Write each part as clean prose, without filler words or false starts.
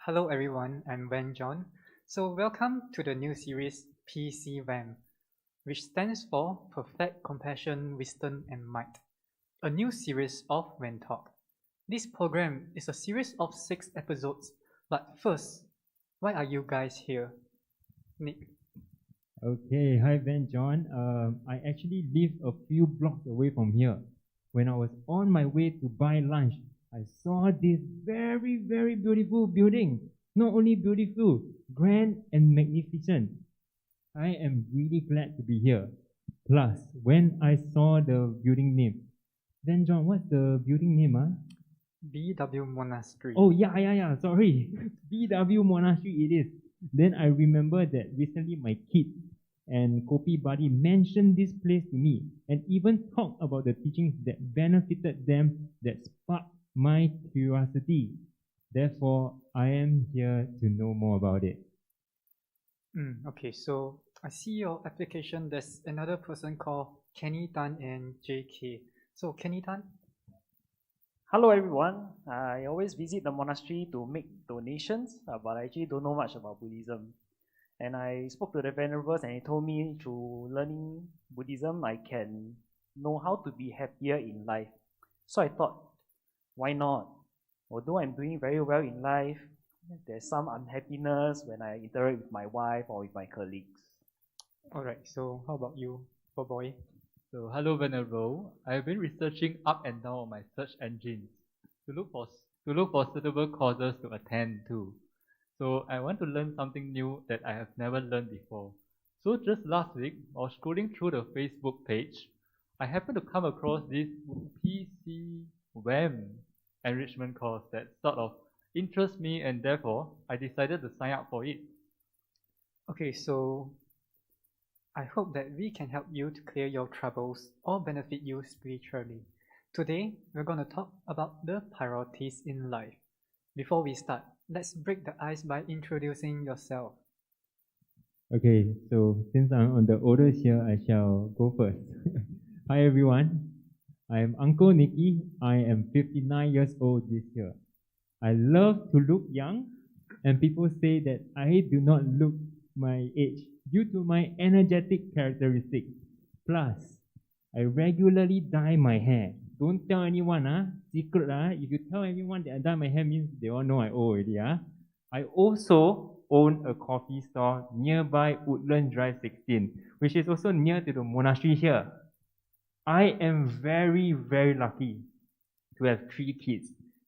Hello everyone, I'm Wen John. Welcome to the new series PCWAM, which stands for Perfect Compassion, Wisdom and Might, a new series of VenTalk. This program is a series of 6 episodes, but first, why are you guys here? Nick. Okay, hi Ben John. I actually live a few blocks away from here. When I was on my way to buy lunch, I saw this very, very beautiful building. Not only beautiful, grand and magnificent. I am really glad to be here. Plus, when I saw the building name, Ben John, what's the building name? BW Monastery. Oh, yeah, sorry. BW Monastery it is. Then I remember that recently my kids and Kopi Buddy mentioned this place to me and even talked about the teachings that benefited them that sparked my curiosity. Therefore, I am here to know more about it. Okay, so I see your application. There's another person called Kenny Tan and JK. So Kenny Tan? Hello everyone. I always visit the monastery to make donations, but I actually don't know much about Buddhism. And I spoke to the venerables and he told me through learning Buddhism, I can know how to be happier in life. So I thought, why not? Although I'm doing very well in life, there's some unhappiness when I interact with my wife or with my colleagues. Alright, so how about you, boy? So hello Venerable, I've been researching up and down on my search engines to look for suitable courses to attend to. So I want to learn something new that I have never learned before. So just last week, while scrolling through the Facebook page, I happened to come across this PCWAM enrichment course that sort of interests me, and therefore I decided to sign up for it. Okay, so I hope that we can help you to clear your troubles or benefit you spiritually. Today, we're going to talk about the priorities in life. Before we start, let's break the ice by introducing yourself. Okay, so since I'm on the orders here, I shall go first. Hi everyone, I am Uncle Nicky. I am 59 years old this year. I love to look young, and people say that I do not look my age due to my energetic characteristics. Plus, I regularly dye my hair. Don't tell anyone, secret. If you tell everyone that I dye my hair means they all know I old already. I also own a coffee store nearby Woodland Drive 16, which is also near to the monastery here. I am very, very lucky to have 3 kids,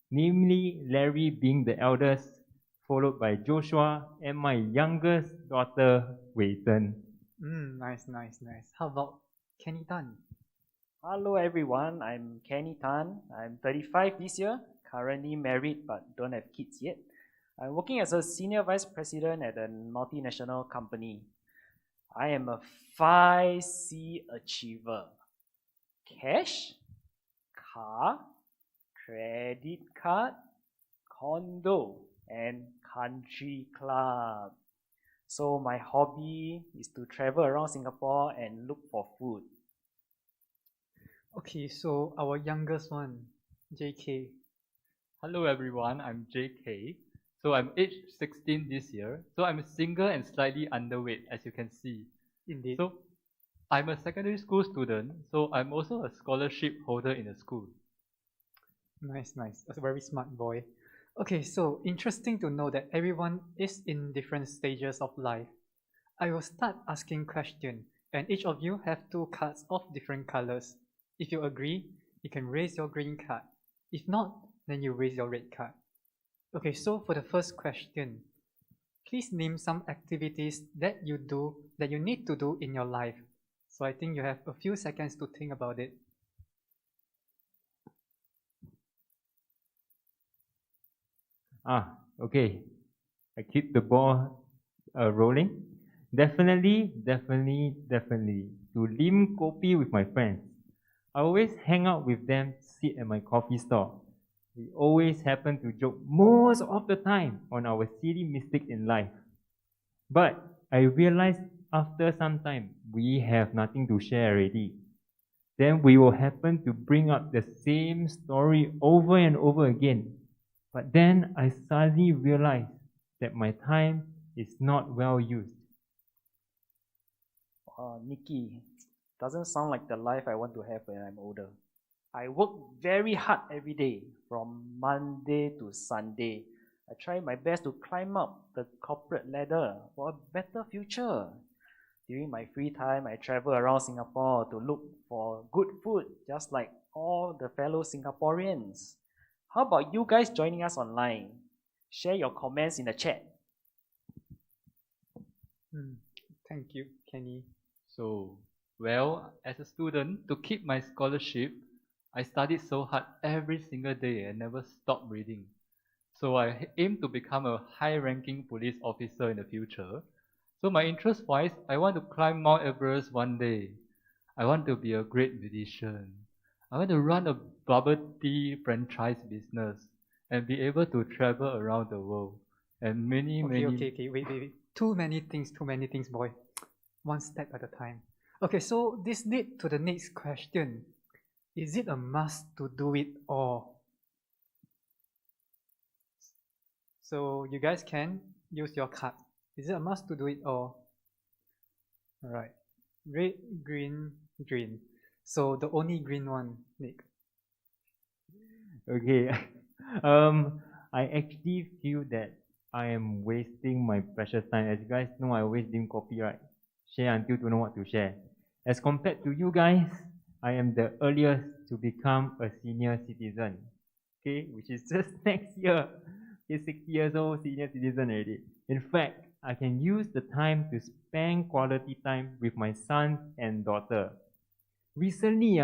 namely Larry being the eldest, followed by Joshua and my youngest daughter, Wei Zhen. Nice. How about Kenny Tan? Hello everyone, I'm Kenny Tan. I'm 35 this year, currently married but don't have kids yet. I'm working as a senior vice president at a multinational company. I am a 5C achiever. Cash, car, credit card, condo, and country club. So my hobby is to travel around Singapore and look for food. Okay, so our youngest one, JK. Hello everyone, I'm JK. So I'm aged 16 this year. So I'm single and slightly underweight, as you can see. Indeed. So I'm a secondary school student, so I'm also a scholarship holder in the school. Nice. That's a very smart boy. Okay, so interesting to know that everyone is in different stages of life. I will start asking questions, and each of you have 2 cards of different colors. If you agree, you can raise your green card. If not, then you raise your red card. Okay, so for the first question, please name some activities that you need to do in your life. So I think you have a few seconds to think about it. Okay. I keep the ball rolling. Definitely. To lim kopi with my friends. I always hang out with them, sit at my coffee store. We always happen to joke most of the time on our silly mistakes in life. But I realized after some time, we have nothing to share already. Then we will happen to bring up the same story over and over again. But then I suddenly realized that my time is not well used. Nikki, doesn't sound like the life I want to have when I'm older. I work very hard every day, from Monday to Sunday. I try my best to climb up the corporate ladder for a better future. During my free time, I travel around Singapore to look for good food, just like all the fellow Singaporeans. How about you guys joining us online? Share your comments in the chat. Thank you, Kenny. So, well, as a student, to keep my scholarship, I studied so hard every single day and never stopped reading. So I aim to become a high-ranking police officer in the future. So my interest-wise, I want to climb Mount Everest one day. I want to be a great musician. I want to run a bubble tea franchise business and be able to travel around the world. And many. Okay, wait. Too many things, boy. One step at a time. Okay, so this leads to the next question. Is it a must to do it all? So you guys can use your card. Is it a must to do it all? Alright. Red, green, green. So the only green one, Nick. Okay. I actually feel that I am wasting my precious time. As you guys know, I always drink coffee, right? Share until don't know what to share. As compared to you guys, I am the earliest to become a senior citizen. Okay, which is just next year. Okay, 60 years old, senior citizen already. In fact, I can use the time to spend quality time with my son and daughter. Recently,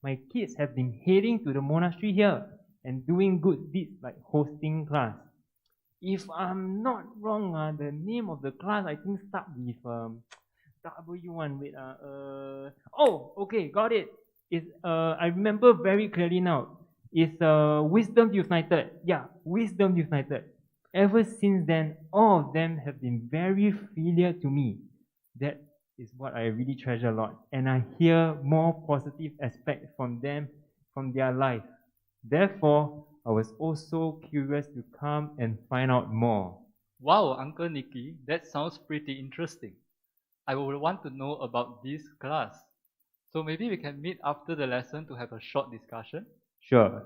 my kids have been heading to the monastery here and doing good deeds like hosting class. If I'm not wrong, the name of the class I think start with W1. Wait, oh, okay, got it. It's I remember very clearly now. It's Wisdom United. Yeah, Wisdom United. Ever since then, all of them have been very filial to me. That is what I really treasure a lot. And I hear more positive aspects from them, from their life. Therefore, I was also curious to come and find out more. Wow, Uncle Nicky, that sounds pretty interesting. I would want to know about this class. So maybe we can meet after the lesson to have a short discussion. Sure.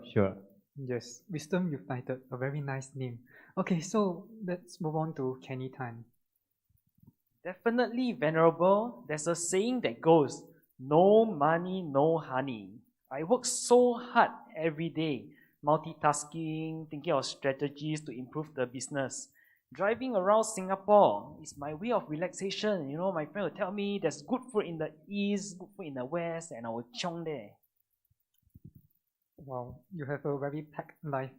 Yes, Wisdom United, a very nice name. Okay, so let's move on to Kenny Tan. Definitely, Venerable. There's a saying that goes, no money, no honey. I work so hard every day, multitasking, thinking of strategies to improve the business. Driving around Singapore is my way of relaxation. You know, my friend will tell me there's good food in the east, good food in the west, and I will chiong there. Wow, you have a very packed life.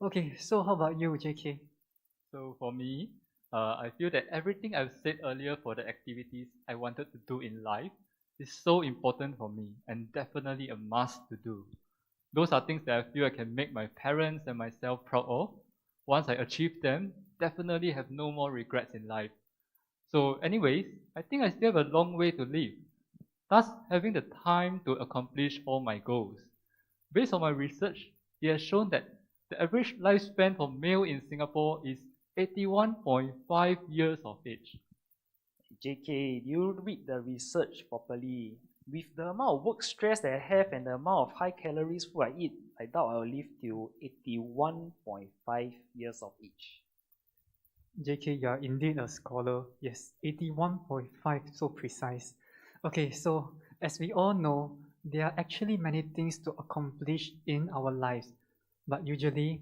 Okay, so how about you, JK? So for me, I feel that everything I've said earlier for the activities I wanted to do in life is so important for me and definitely a must to do. Those are things that I feel I can make my parents and myself proud of. Once I achieve them, definitely have no more regrets in life. So anyways, I think I still have a long way to live, thus having the time to accomplish all my goals. Based on my research, it has shown that the average lifespan for male in Singapore is 81.5 years of age. JK, you read the research properly. With the amount of work stress that I have and the amount of high calories food I eat, I doubt I will live till 81.5 years of age. JK, you are indeed a scholar. Yes, 81.5, so precise. Okay, so as we all know, there are actually many things to accomplish in our lives, but usually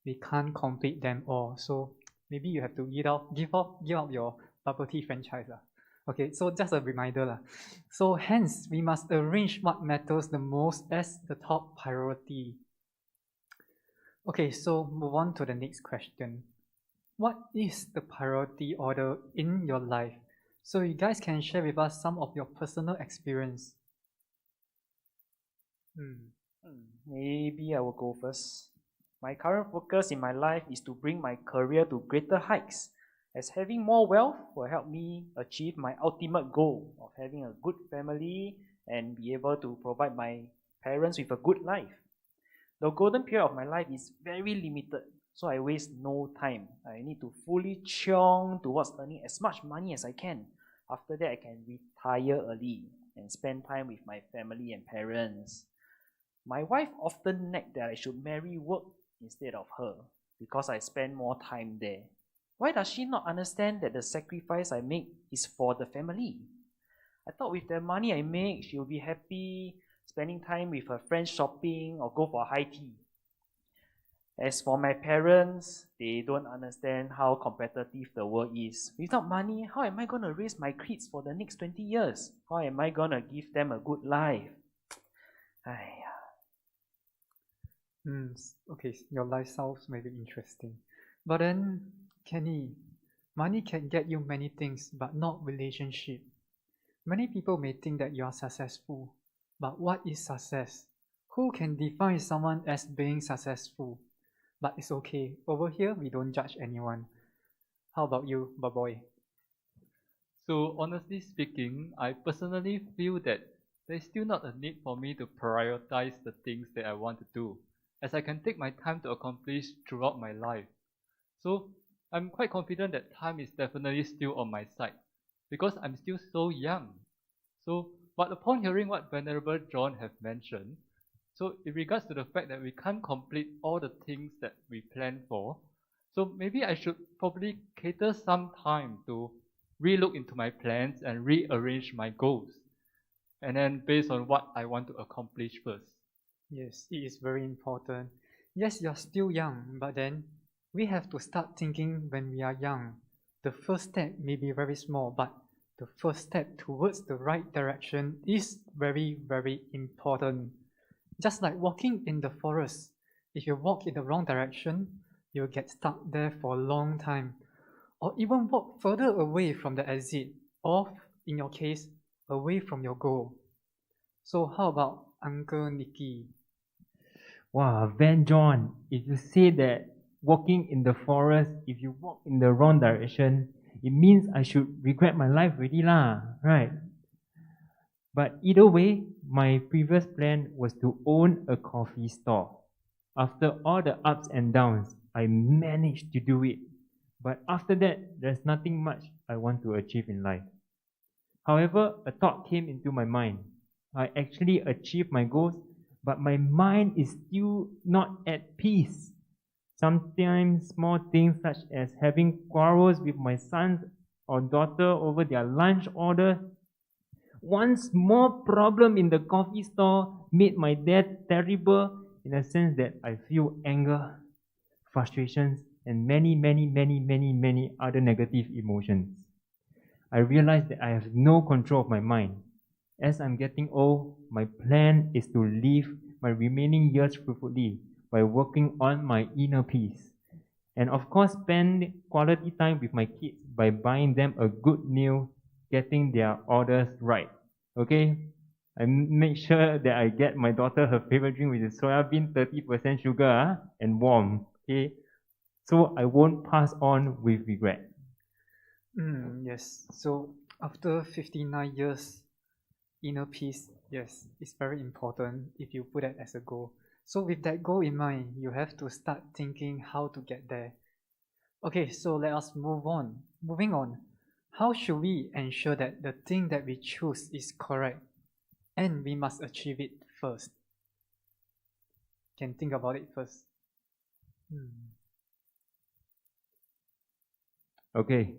we can't complete them all. So maybe you have to give up your bubble tea franchise. Okay, so just a reminder. So hence, we must arrange what matters the most as the top priority. Okay, so move on to the next question. What is the priority order in your life? So you guys can share with us some of your personal experience. Maybe I will go first. My current focus in my life is to bring my career to greater heights, as having more wealth will help me achieve my ultimate goal of having a good family and be able to provide my parents with a good life. The golden period of my life is very limited, So I waste no time. I need to fully chiong towards earning as much money as I can. After that, I can retire early and spend time with my family and parents. My wife often nagged that I should marry work instead of her because I spend more time there. Why does she not understand that the sacrifice I make is for the family? I thought with the money I make, she'll be happy spending time with her friends shopping or go for high tea. As for my parents, they don't understand how competitive the world is. Without money, how am I going to raise my kids for the next 20 years? How am I going to give them a good life? Aiya. Okay, your lifestyle may be interesting. But then, Kenny, money can get you many things, but not relationship. Many people may think that you are successful, but what is success? Who can define someone as being successful? But it's okay. Over here, we don't judge anyone. How about you, Baboy? So honestly speaking, I personally feel that there's still not a need for me to prioritize the things that I want to do, as I can take my time to accomplish throughout my life. So I'm quite confident that time is definitely still on my side, because I'm still so young. But upon hearing what Venerable John have mentioned, so in regards to the fact that we can't complete all the things that we plan for, so maybe I should probably cater some time to relook into my plans and rearrange my goals, and then based on what I want to accomplish first. Yes, it is very important. Yes, you're still young, but then we have to start thinking when we are young. The first step may be very small, but the first step towards the right direction is very, very important. Just like walking in the forest, if you walk in the wrong direction, you'll get stuck there for a long time. Or even walk further away from the exit, or in your case, away from your goal. So how about Uncle Nicky? Wow, Van John, if you say that walking in the forest, if you walk in the wrong direction, it means I should regret my life already lah, right? But either way, my previous plan was to own a coffee store. After all the ups and downs, I managed to do it. But after that, there's nothing much I want to achieve in life. However, a thought came into my mind. I actually achieved my goals, but my mind is still not at peace. Sometimes small things such as having quarrels with my son or daughter over their lunch order. One small problem in the coffee store made my day terrible in a sense that I feel anger, frustrations, and many other negative emotions. I realized that I have no control of my mind. As I'm getting old, my plan is to live my remaining years fruitfully by working on my inner peace. And of course, spend quality time with my kids by buying them a good meal, getting their orders right. Okay? I make sure that I get my daughter her favorite drink, which is soya bean, 30% sugar, and warm. Okay? So I won't pass on with regret. Yes. So after 59 years, inner peace, yes, it's very important if you put that as a goal. So with that goal in mind, you have to start thinking how to get there. Okay, so let us move on. Moving on, how should we ensure that the thing that we choose is correct? And we must achieve it first. Can think about it first. Okay,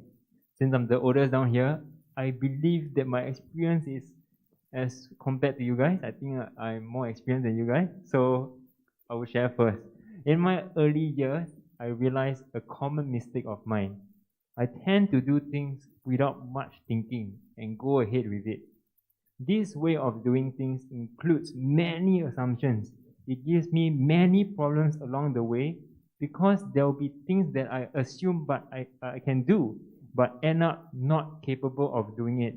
since I'm the oldest down here, I believe that my experience is as compared to you guys. I think I'm more experienced than you guys. So I will share first. In my early years, I realized a common mistake of mine. I tend to do things without much thinking and go ahead with it. This way of doing things includes many assumptions. It gives me many problems along the way because there will be things that I assume but I can do, but end up not capable of doing it.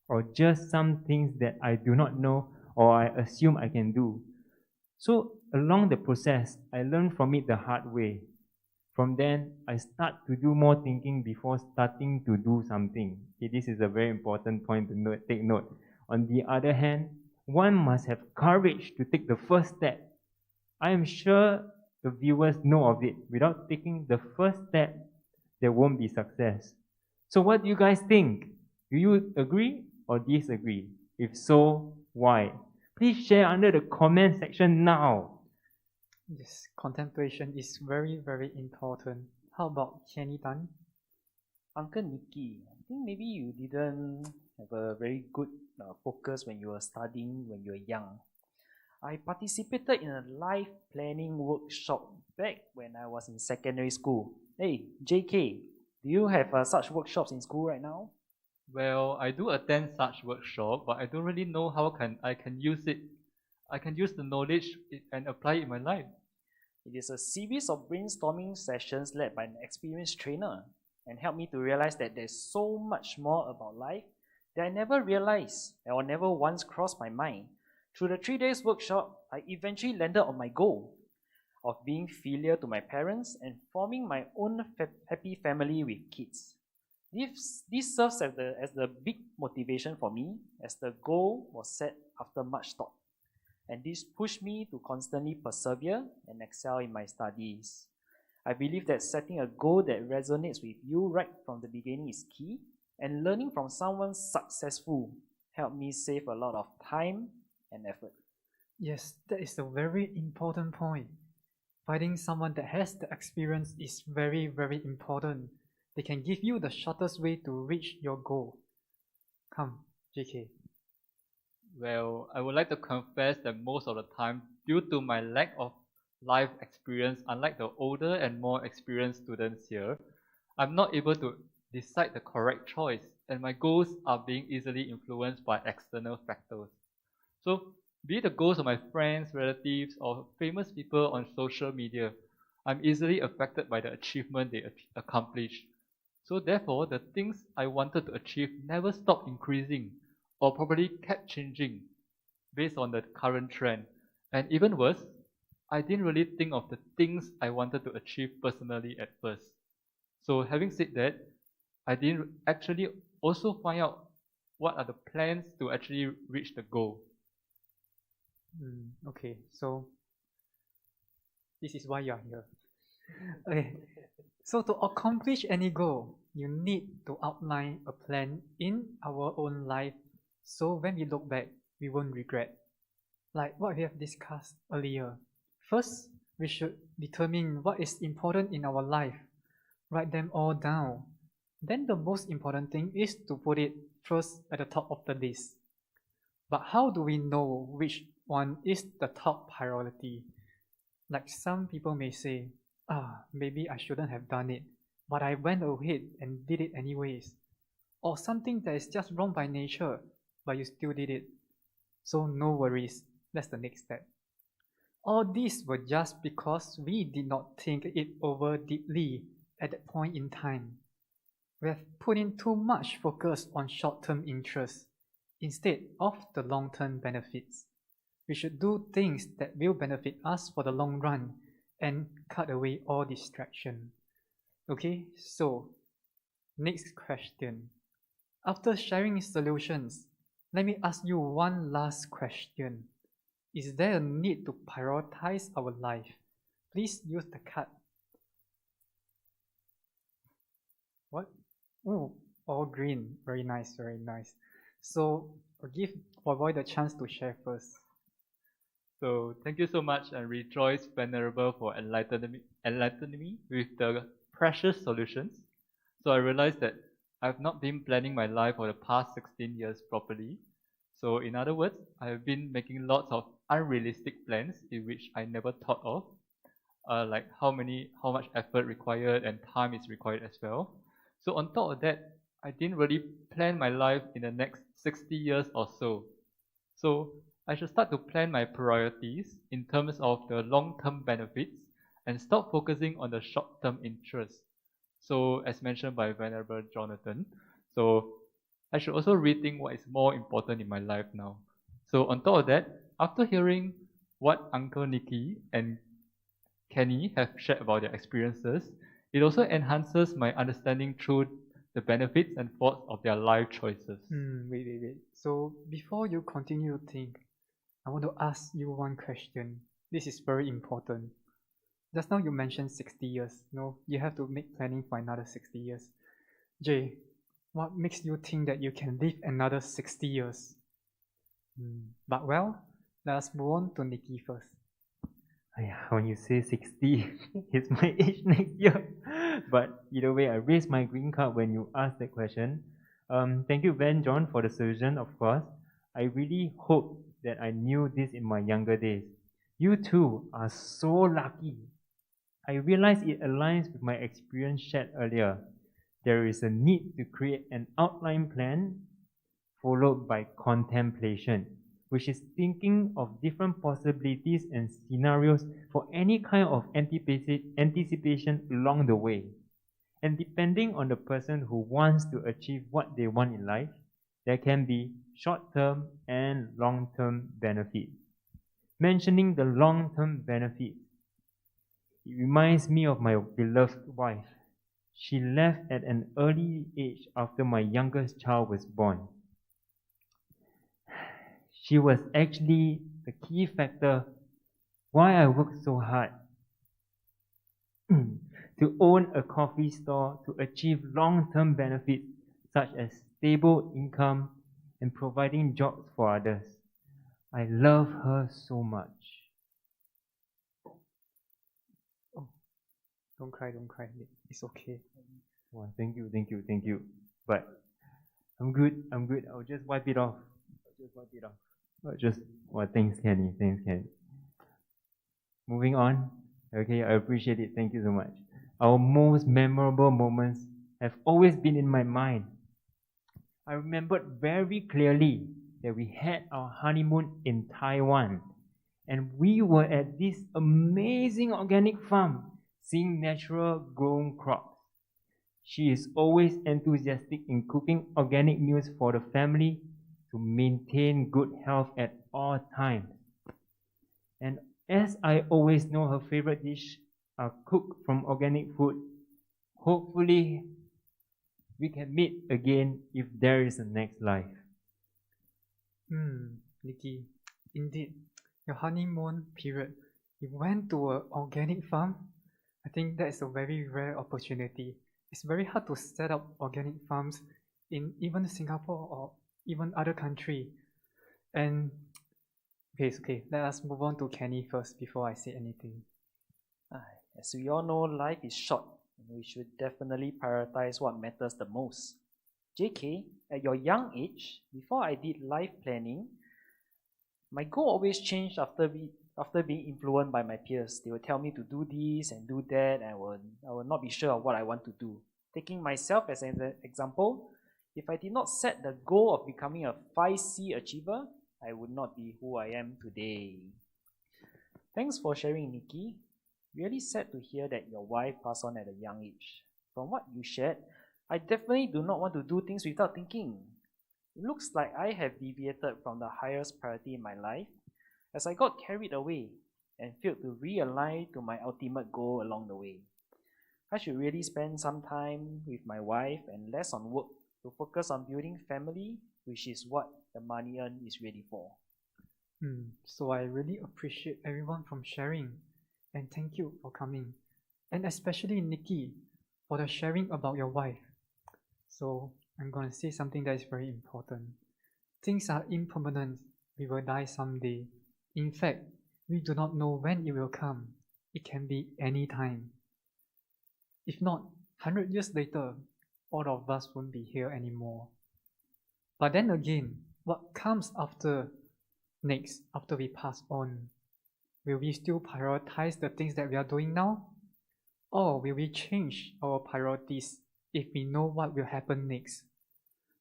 Or just some things that I do not know or I assume I can do. So along the process, I learned from it the hard way. From then, I start to do more thinking before starting to do something. Okay, this is a very important point to take note. On the other hand, one must have courage to take the first step. I am sure the viewers know of it. Without taking the first step, there won't be success. So what do you guys think? Do you agree or disagree? If so, why? Please share under the comment section now. Yes, contemplation is very, very important. How about Kenny Tan? Uncle Nicky, I think maybe you didn't have a very good focus when you were studying when you were young. I participated in a life planning workshop back when I was in secondary school. Hey, JK, do you have such workshops in school right now? Well, I do attend such workshop, but I don't really know how I can use it. I can use the knowledge and apply it in my life. It is a series of brainstorming sessions led by an experienced trainer and helped me to realize that there's so much more about life that I never realized or never once crossed my mind. Through the 3 days workshop, I eventually landed on my goal of being filial to my parents and forming my own happy family with kids. This serves as the big motivation for me, as the goal was set after much thought. And this pushed me to constantly persevere and excel in my studies. I believe that setting a goal that resonates with you right from the beginning is key, and learning from someone successful helped me save a lot of time and effort. Yes, that is a very important point. Finding someone that has the experience is very, very important. They can give you the shortest way to reach your goal. Come, JK. Well, I would like to confess that most of the time, due to my lack of life experience, unlike the older and more experienced students here, I'm not able to decide the correct choice, and my goals are being easily influenced by external factors. So, be it the goals of my friends, relatives, or famous people on social media, I'm easily affected by the achievement they accomplish. So therefore, the things I wanted to achieve never stopped increasing, or probably kept changing based on the current trend. And even worse, I didn't really think of the things I wanted to achieve personally at first. So having said that, I didn't actually also find out what are the plans to actually reach the goal. Okay, so this is why you are here. Okay, so to accomplish any goal, you need to outline a plan in our own life, so when we look back, we won't regret. Like what we have discussed earlier. First, we should determine what is important in our life. Write them all down. Then the most important thing is to put it first at the top of the list. But how do we know which one is the top priority? Like some people may say, maybe I shouldn't have done it, but I went ahead and did it anyways. Or something that is just wrong by nature, but you still did it. So no worries, that's the next step. All these were just because we did not think it over deeply at that point in time. We have put in too much focus on short-term interests instead of the long-term benefits. We should do things that will benefit us for the long run and cut away all distraction. Okay, so next question. After sharing solutions, let me ask you one last question. Is there a need to prioritize our life? Please use the card. What? Oh, all green. Very nice, very nice. So I'll give Boy the chance to share first. So thank you so much and rejoice, Venerable, for enlightening me with the precious solutions. So I realized that I've not been planning my life for the past 16 years properly. So in other words, I have been making lots of unrealistic plans in which I never thought of, like how much effort required and time is required as well. So on top of that, I didn't really plan my life in the next 60 years or so. So I should start to plan my priorities in terms of the long-term benefits and stop focusing on the short-term interests. So as mentioned by Venerable Jonathan, so I should also rethink what is more important in my life now. So on top of that, after hearing what Uncle Nicky and Kenny have shared about their experiences, it also enhances my understanding through the benefits and faults of their life choices. Wait. So before you continue to think, I want to ask you one question. This is very important. just now you mentioned 60 years. No, you have to make planning for another 60 years. Jay, what makes you think that you can live another 60 years? But well, let us move on to Nikki first. When you say 60, it's my age next year. But either way, I raised my green card when you asked that question. Thank you, John, for the suggestion, of course. I really hope that I knew this in my younger days. You too are so lucky. I realize it aligns with my experience shared earlier. There is a need to create an outline plan followed by contemplation, which is thinking of different possibilities and scenarios for any kind of anticipation along the way. And depending on the person who wants to achieve what they want in life, there can be short-term and long-term benefits. Mentioning the long-term benefits, it reminds me of my beloved wife. She left at an early age after my youngest child was born. She was actually the key factor why I worked so hard to own a coffee store to achieve long-term benefits such as stable income and providing jobs for others. I love her so much. Oh, don't cry, Nick. It's okay. Well, thank you. But I'm good. I'll just wipe it off. Thanks, Kenny. Moving on. Okay, I appreciate it. Thank you so much. Our most memorable moments have always been in my mind. I remembered very clearly that we had our honeymoon in Taiwan, and we were at this amazing organic farm seeing natural grown crops. She is always enthusiastic in cooking organic meals for the family to maintain good health at all times. And as I always know, her favorite dish are cooked from organic food. Hopefully, we can meet again if there is a next life. Nikki, indeed, your honeymoon period, you went to an organic farm. I think that is a very rare opportunity. It's very hard to set up organic farms in even Singapore or even other country. And okay, let us move on to Kenny first before I say anything. As we all know, life is short, and we should definitely prioritize what matters the most. JK, at your young age, before I did life planning, my goal always changed after being influenced by my peers. They would tell me to do this and do that, and I would not be sure of what I want to do. Taking myself as an example, if I did not set the goal of becoming a 5C achiever, I would not be who I am today. Thanks for sharing, Nikki. Really sad to hear that your wife passed on at a young age. From what you shared, I definitely do not want to do things without thinking. It looks like I have deviated from the highest priority in my life as I got carried away and failed to realign to my ultimate goal along the way. I should really spend some time with my wife and less on work to focus on building family, which is what the money earned is really for. So I really appreciate everyone from sharing, and thank you for coming, and especially Nikki for the sharing about your wife. So I'm going to say something that is very important. Things are impermanent. We will die someday. In fact, we do not know when it will come. It can be any time. If not, 100 years later, all of us won't be here anymore. But then again, what comes after next, after we pass on? Will we still prioritize the things that we are doing now? Or will we change our priorities if we know what will happen next?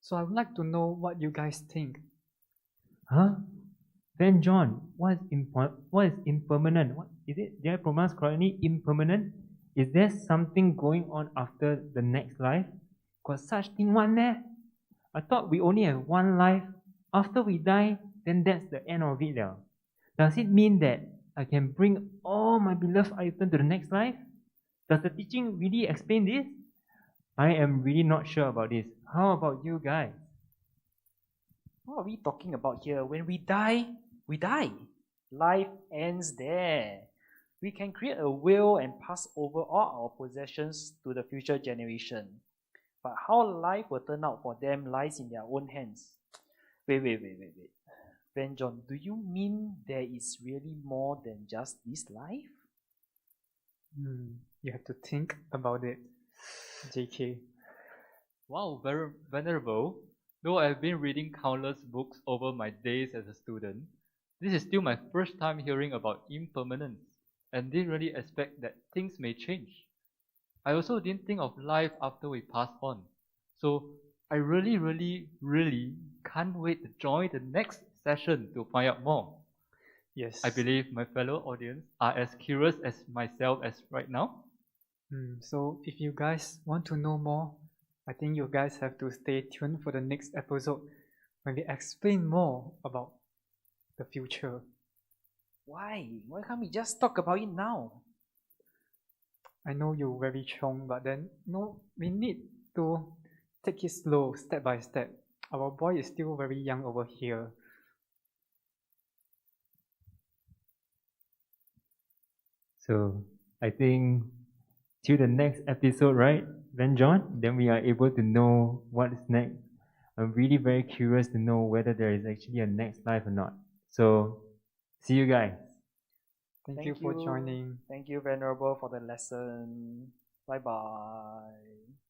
So I would like to know what you guys think. Then John, what is impermanent? What is it? Did I pronounce correctly? Impermanent? Is there something going on after the next life? Got such thing one there? I thought we only have one life. After we die, then that's the end of it now. Does it mean that I can bring all my beloved items to the next life? Does the teaching really explain this? I am really not sure about this. How about you guys? What are we talking about here? When we die, we die. Life ends there. We can create a will and pass over all our possessions to the future generation. But how life will turn out for them lies in their own hands. Wait. Ben John, do you mean there is really more than just this life? You have to think about it, JK. Wow, very venerable. Though I've been reading countless books over my days as a student, this is still my first time hearing about impermanence and didn't really expect that things may change. I also didn't think of life after we pass on. So I really can't wait to join the next session to find out more. Yes. I believe my fellow audience are as curious as myself as right now. So if you guys want to know more, I think you guys have to stay tuned for the next episode when we explain more about the future. Why? Why can't we just talk about it now? I know you're very chong, but then no, we need to take it slow, step by step. Our boy is still very young over here. So I think till the next episode, right, Ben John, then we are able to know what is next. I'm really very curious to know whether there is actually a next life or not. So see you guys. Thank you for joining. Thank you, Venerable, for the lesson. Bye-bye.